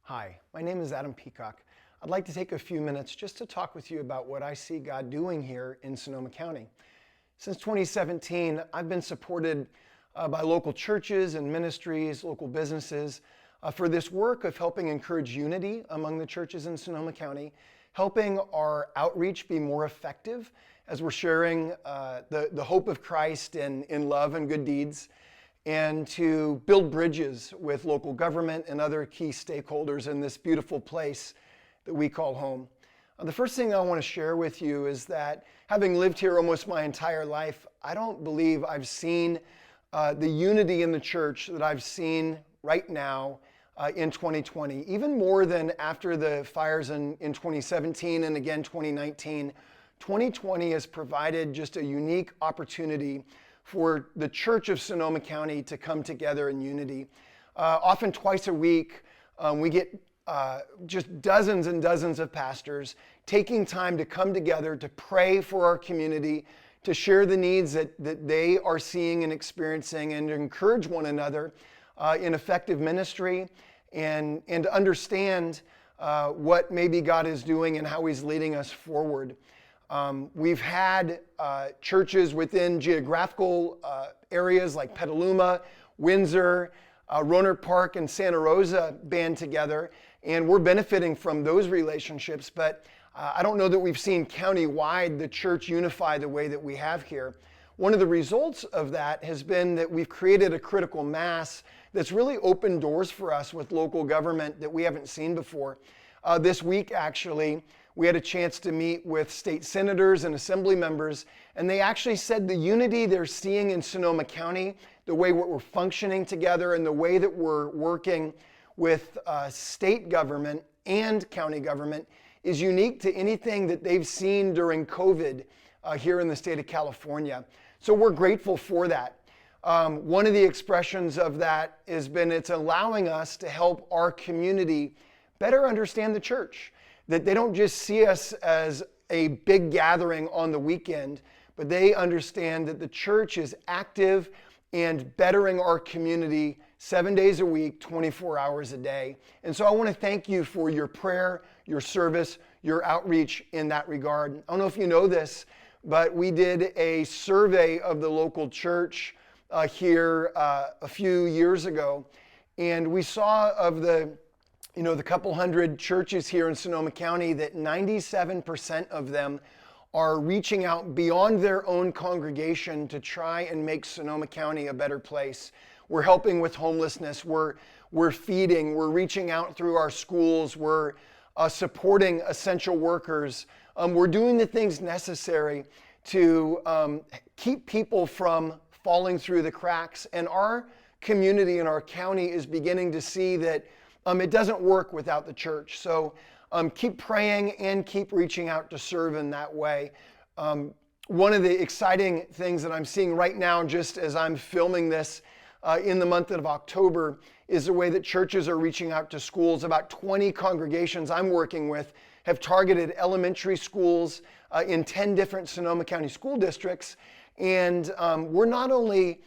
Hi, my name is Adam Peacock. I'd like to take a few minutes just to talk with you about what I see God doing here in Sonoma County. Since 2017, I've been supported by local churches and ministries, local businesses, for this work of helping encourage unity among the churches in Sonoma County, helping our outreach be more effective as we're sharing the hope of Christ in love and good deeds, and to build bridges with local government and other key stakeholders in this beautiful place that we call home. The first thing I want to share with you is that having lived here almost my entire life, I don't believe I've seen the unity in the church that I've seen right now in 2020, even more than after the fires in 2017 and again 2019. 2020 has provided just a unique opportunity for the Church of Sonoma County to come together in unity. Often twice a week, we get just dozens and dozens of pastors taking time to come together to pray for our community, to share the needs that they are seeing and experiencing, and to encourage one another in effective ministry and to understand what maybe God is doing and how He's leading us forward. We've had churches within geographical areas like Petaluma, Windsor, Rohnert Park, and Santa Rosa band together, and we're benefiting from those relationships, but I don't know that we've seen county-wide the church unify the way that we have here. One of the results of that has been that we've created a critical mass that's really opened doors for us with local government that we haven't seen before. This week, actually, we had a chance to meet with state senators and assembly members, and they actually said the unity they're seeing in Sonoma County, the way we're functioning together and the way that we're working with state government and county government is unique to anything that they've seen during COVID here in the state of California. So we're grateful for that. One of the expressions of that has been it's allowing us to help our community better understand the church. That they don't just see us as a big gathering on the weekend, but they understand that the church is active and bettering our community 7 days a week, 24 hours a day. And so I want to thank you for your prayer, your service, your outreach in that regard. I don't know if you know this, but we did a survey of the local church here a few years ago, and we saw of the couple hundred churches here in Sonoma County that 97% of them are reaching out beyond their own congregation to try and make Sonoma County a better place. We're helping with homelessness, we're feeding, we're reaching out through our schools, we're supporting essential workers. We're doing the things necessary to keep people from falling through the cracks. And our community and our county is beginning to see that it doesn't work without the church. So keep praying and keep reaching out to serve in that way. One of the exciting things that I'm seeing right now, just as I'm filming this in the month of October, is the way that churches are reaching out to schools. About 20 congregations I'm working with have targeted elementary schools in 10 different Sonoma County school districts. And we're not only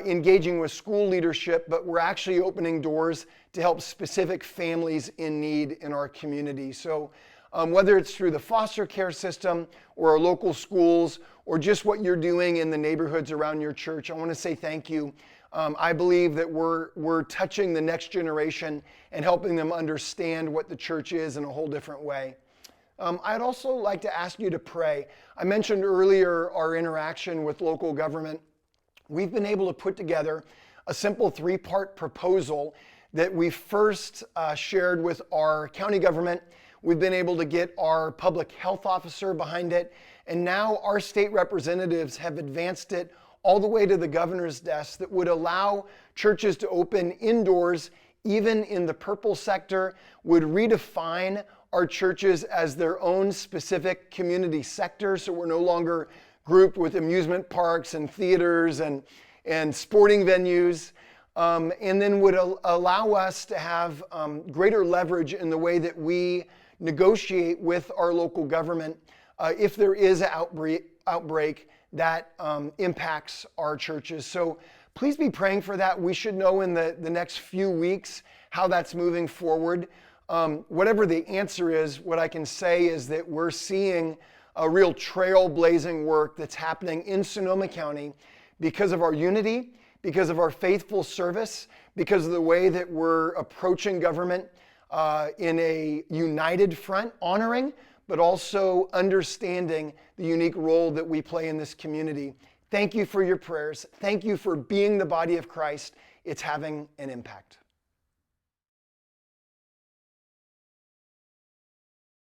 engaging with school leadership, but we're actually opening doors to help specific families in need in our community. So whether it's through the foster care system or our local schools or just what you're doing in the neighborhoods around your church, I want to say thank you. I believe that we're touching the next generation and helping them understand what the church is in a whole different way. I'd also like to ask you to pray. I mentioned earlier our interaction with local government. We've been able to put together a simple 3-part proposal that we first shared with our county government. We've been able to get our public health officer behind it, and now our state representatives have advanced it all the way to the governor's desk that would allow churches to open indoors, even in the purple sector, would redefine our churches as their own specific community sector, so we're no longer grouped with amusement parks and theaters and sporting venues, and then would allow us to have greater leverage in the way that we negotiate with our local government if there is an outbreak that impacts our churches. So please be praying for that. We should know in the next few weeks how that's moving forward. Whatever the answer is, what I can say is that we're seeing a real trailblazing work that's happening in Sonoma County because of our unity, because of our faithful service, because of the way that we're approaching government in a united front, honoring, but also understanding the unique role that we play in this community. Thank you for your prayers. Thank you for being the body of Christ. It's having an impact.